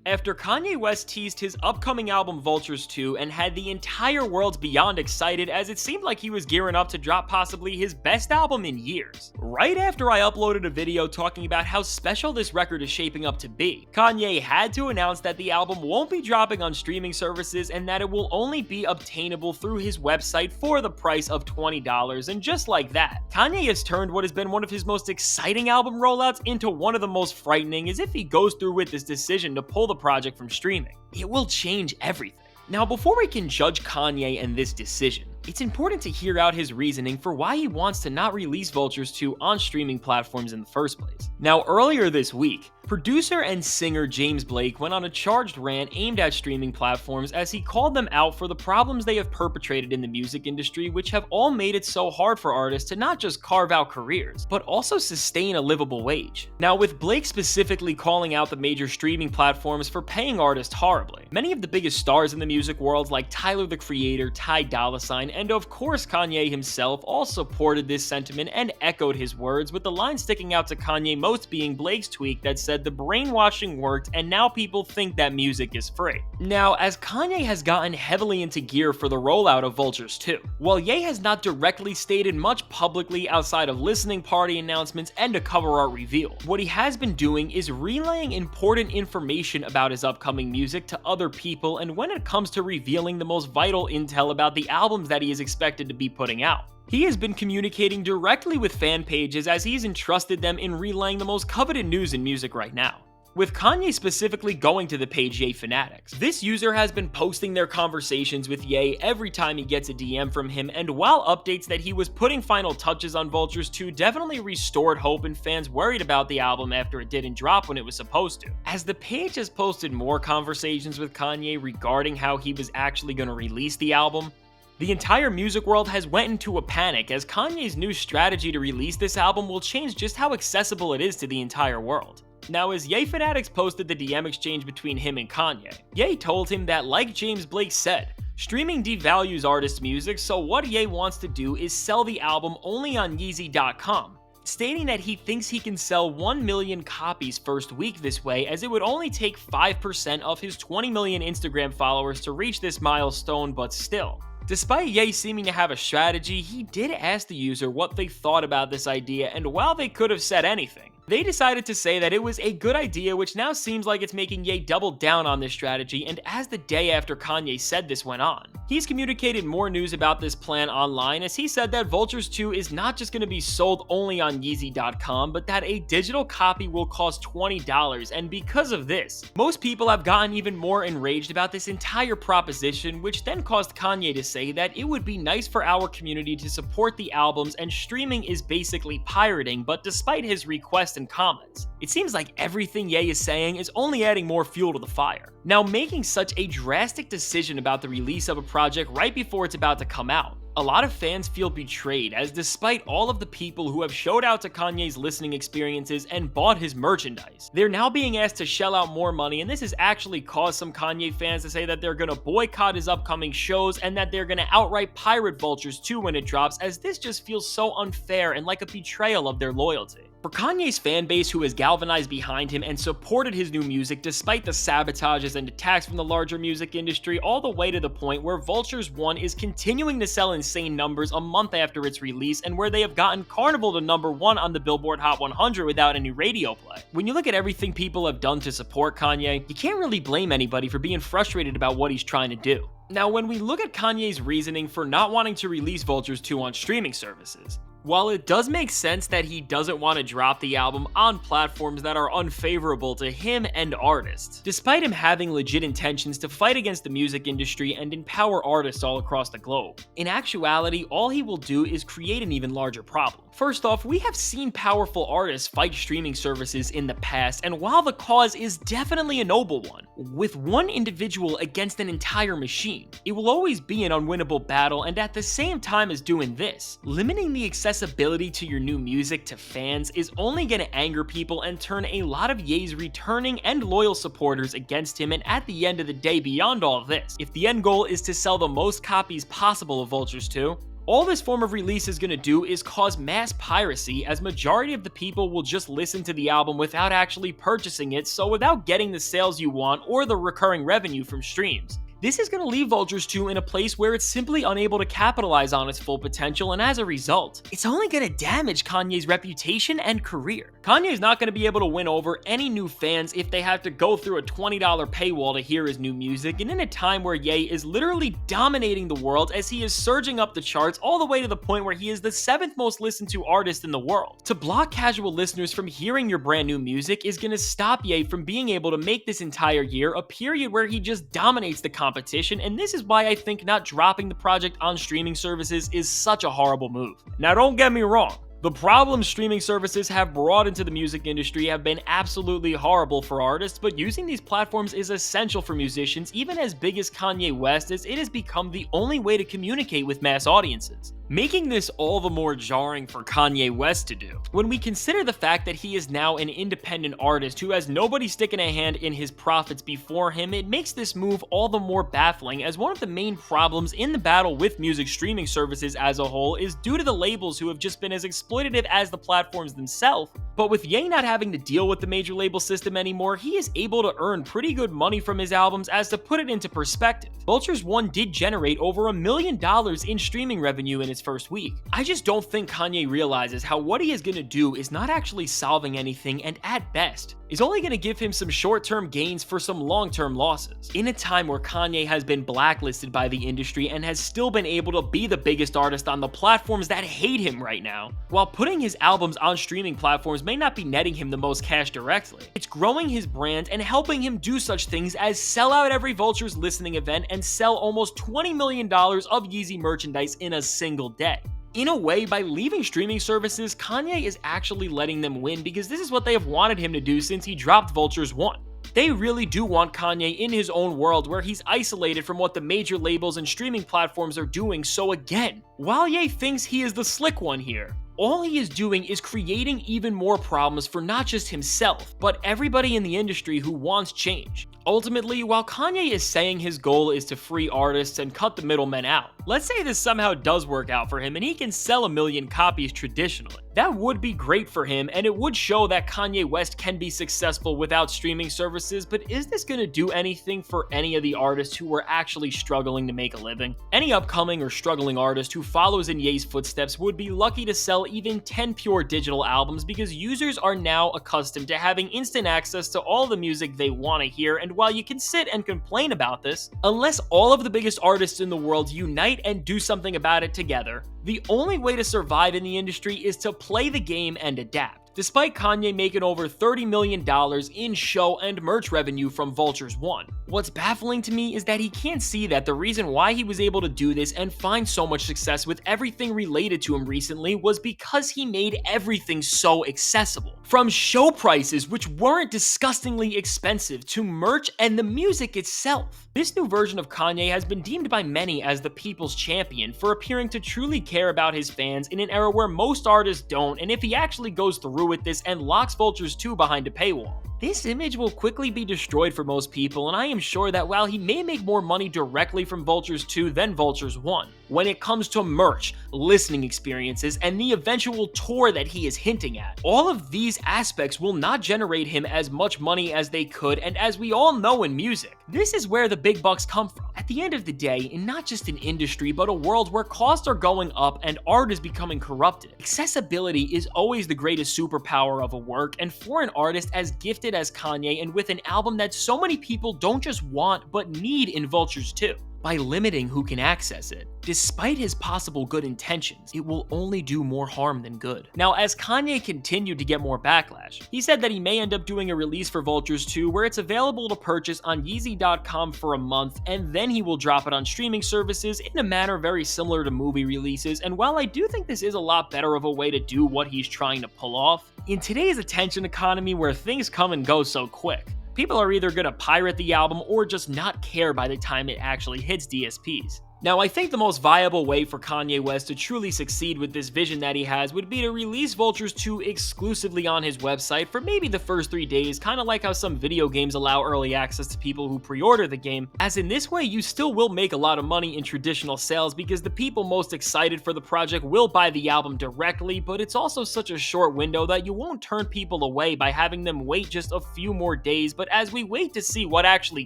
After Kanye West teased his upcoming album Vultures 2 and had the entire world beyond excited as it seemed like he was gearing up to drop possibly his best album in years. Right after I uploaded a video talking about how special this record is shaping up to be, Kanye had to announce that the album won't be dropping on streaming services and that it will only be obtainable through his website for the price of $20, and just like that, Kanye has turned what has been one of his most exciting album rollouts into one of the most frightening, as if he goes through with this decision to pull the project from streaming. It will change everything. Now, before we can judge Kanye and this decision, it's important to hear out his reasoning for why he wants to not release Vultures 2 on streaming platforms in the first place. Now, earlier this week, producer and singer James Blake went on a charged rant aimed at streaming platforms as he called them out for the problems they have perpetrated in the music industry, which have all made it so hard for artists to not just carve out careers, but also sustain a livable wage. Now, with Blake specifically calling out the major streaming platforms for paying artists horribly, many of the biggest stars in the music world like Tyler the Creator, Ty Dolla $ign, and of course Kanye himself all supported this sentiment and echoed his words, with the line sticking out to Kanye most being Blake's tweet that said the brainwashing worked and now people think that music is free. Now, as Kanye has gotten heavily into gear for the rollout of Vultures 2, while Ye has not directly stated much publicly outside of listening party announcements and a cover art reveal, what he has been doing is relaying important information about his upcoming music to other people, and when it comes to revealing the most vital intel about the albums that he is expected to be putting out, he has been communicating directly with fan pages as he's entrusted them in relaying the most coveted news in music right now. With Kanye specifically going to the page Ye Fanatics, this user has been posting their conversations with Ye every time he gets a DM from him, and while updates that he was putting final touches on Vultures 2 definitely restored hope in fans worried about the album after it didn't drop when it was supposed to, as the page has posted more conversations with Kanye regarding how he was actually going to release the album, the entire music world has went into a panic as Kanye's new strategy to release this album will change just how accessible it is to the entire world. Now, as Ye Fanatics posted the DM exchange between him and Kanye, Ye told him that, like James Blake said, streaming devalues artists' music, so what Ye wants to do is sell the album only on Yeezy.com, stating that he thinks he can sell 1 million copies first week this way, as it would only take 5% of his 20 million Instagram followers to reach this milestone, but still. Despite Ye seeming to have a strategy, he did ask the user what they thought about this idea, and while they could have said anything, they decided to say that it was a good idea, which now seems like it's making Ye double down on this strategy. And as the day after Kanye said this went on, he's communicated more news about this plan online, as he said that Vultures 2 is not just going to be sold only on Yeezy.com, but that a digital copy will cost $20, and because of this, most people have gotten even more enraged about this entire proposition, which then caused Kanye to say that it would be nice for our community to support the albums and streaming is basically pirating, but despite his request and comments, it seems like everything Ye is saying is only adding more fuel to the fire. Now, making such a drastic decision about the release of a project right before it's about to come out, a lot of fans feel betrayed, as despite all of the people who have showed out to Kanye's listening experiences and bought his merchandise, they're now being asked to shell out more money, and this has actually caused some Kanye fans to say that they're gonna boycott his upcoming shows and that they're gonna outright pirate Vultures 2 when it drops, as this just feels so unfair and like a betrayal of their loyalty. For Kanye's fan base, who has galvanized behind him and supported his new music despite the sabotages and attacks from the larger music industry, all the way to the point where Vultures 1 is continuing to sell insane numbers a month after its release, and where they have gotten Carnival to #1 on the Billboard Hot 100 without any radio play. When you look at everything people have done to support Kanye, you can't really blame anybody for being frustrated about what he's trying to do. Now, when we look at Kanye's reasoning for not wanting to release Vultures 2 on streaming services, while it does make sense that he doesn't want to drop the album on platforms that are unfavorable to him and artists, despite him having legit intentions to fight against the music industry and empower artists all across the globe, in actuality, all he will do is create an even larger problem. First off, we have seen powerful artists fight streaming services in the past, and while the cause is definitely a noble one, with one individual against an entire machine, it will always be an unwinnable battle, and at the same time as doing this, limiting the accessibility to your new music to fans is only going to anger people and turn a lot of Ye's returning and loyal supporters against him. And at the end of the day, beyond all of this, if the end goal is to sell the most copies possible of Vultures 2, All this form of release is going to do is cause mass piracy, as majority of the people will just listen to the album without actually purchasing it, so without getting the sales you want or the recurring revenue from streams. This is going to leave Vultures 2 in a place where it's simply unable to capitalize on its full potential, and as a result, it's only going to damage Kanye's reputation and career. Kanye's not going to be able to win over any new fans if they have to go through a $20 paywall to hear his new music, and in a time where Ye is literally dominating the world as he is surging up the charts all the way to the point where he is the 7th most listened to artist in the world. To block casual listeners from hearing your brand new music is going to stop Ye from being able to make this entire year a period where he just dominates the competition, and this is why I think not dropping the project on streaming services is such a horrible move. Now, don't get me wrong. The problems streaming services have brought into the music industry have been absolutely horrible for artists, but using these platforms is essential for musicians, even as big as Kanye West, as it has become the only way to communicate with mass audiences. Making this all the more jarring for Kanye West to do, when we consider the fact that he is now an independent artist who has nobody sticking a hand in his profits before him, it makes this move all the more baffling, as one of the main problems in the battle with music streaming services as a whole is due to the labels who have just been as exploitative as the platforms themselves. But with Ye not having to deal with the major label system anymore, he is able to earn pretty good money from his albums, as to put it into perspective, Vultures 1 did generate over $1 million in streaming revenue in its first week. I just don't think Kanye realizes how what he is going to do is not actually solving anything, and at best, is only going to give him some short-term gains for some long-term losses. In a time where Kanye has been blacklisted by the industry and has still been able to be the biggest artist on the platforms that hate him right now, while putting his albums on streaming platforms may not be netting him the most cash directly, it's growing his brand and helping him do such things as sell out every Vultures listening event and sell almost $20 million of Yeezy merchandise in a single day. In a way, by leaving streaming services, Kanye is actually letting them win, because this is what they have wanted him to do since he dropped Vultures 1. They really do want Kanye in his own world where he's isolated from what the major labels and streaming platforms are doing, so again, while Ye thinks he is the slick one here, all he is doing is creating even more problems for not just himself, but everybody in the industry who wants change. Ultimately, while Kanye is saying his goal is to free artists and cut the middlemen out, let's say this somehow does work out for him and he can sell 1 million copies traditionally. That would be great for him, and it would show that Kanye West can be successful without streaming services, but is this going to do anything for any of the artists who are actually struggling to make a living? Any upcoming or struggling artist who follows in Ye's footsteps would be lucky to sell even 10 pure digital albums, because users are now accustomed to having instant access to all the music they want to hear, and while you can sit and complain about this, unless all of the biggest artists in the world unite and do something about it together, the only way to survive in the industry is to play the game and adapt. Despite Kanye making over $30 million in show and merch revenue from Vultures 1, what's baffling to me is that he can't see that the reason why he was able to do this and find so much success with everything related to him recently was because he made everything so accessible. From show prices, which weren't disgustingly expensive, to merch and the music itself. This new version of Kanye has been deemed by many as the people's champion for appearing to truly care about his fans in an era where most artists don't, and if he actually goes through with this and locks Vultures 2 behind a paywall, this image will quickly be destroyed for most people, and I am sure that while he may make more money directly from Vultures 2 than Vultures 1, when it comes to merch, listening experiences, and the eventual tour that he is hinting at, all of these aspects will not generate him as much money as they could, and as we all know in music, this is where the big bucks come from. At the end of the day, in not just an industry, but a world where costs are going up and art is becoming corrupted, accessibility is always the greatest superpower of a work, and for an artist as gifted as Kanye and with an album that so many people don't just want but need in Vultures 2, by limiting who can access it, despite his possible good intentions, it will only do more harm than good. Now, as Kanye continued to get more backlash, he said that he may end up doing a release for Vultures 2 where it's available to purchase on Yeezy.com for a month, and then he will drop it on streaming services in a manner very similar to movie releases. And while I do think this is a lot better of a way to do what he's trying to pull off, in today's attention economy where things come and go so quick, people are either going to pirate the album or just not care by the time it actually hits DSPs. Now, I think the most viable way for Kanye West to truly succeed with this vision that he has would be to release Vultures 2 exclusively on his website for maybe the first 3 days, kinda like how some video games allow early access to people who pre-order the game, as in this way you still will make a lot of money in traditional sales because the people most excited for the project will buy the album directly, but it's also such a short window that you won't turn people away by having them wait just a few more days, but as we wait to see what actually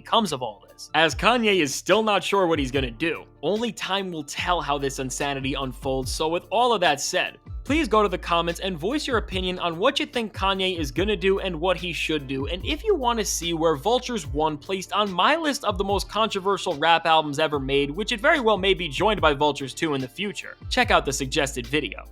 comes of all this. As Kanye is still not sure what he's gonna do. Only time will tell how this insanity unfolds, so with all of that said, please go to the comments and voice your opinion on what you think Kanye is gonna do and what he should do, and if you want to see where Vultures 1 placed on my list of the most controversial rap albums ever made, which it very well may be joined by Vultures 2 in the future, check out the suggested video.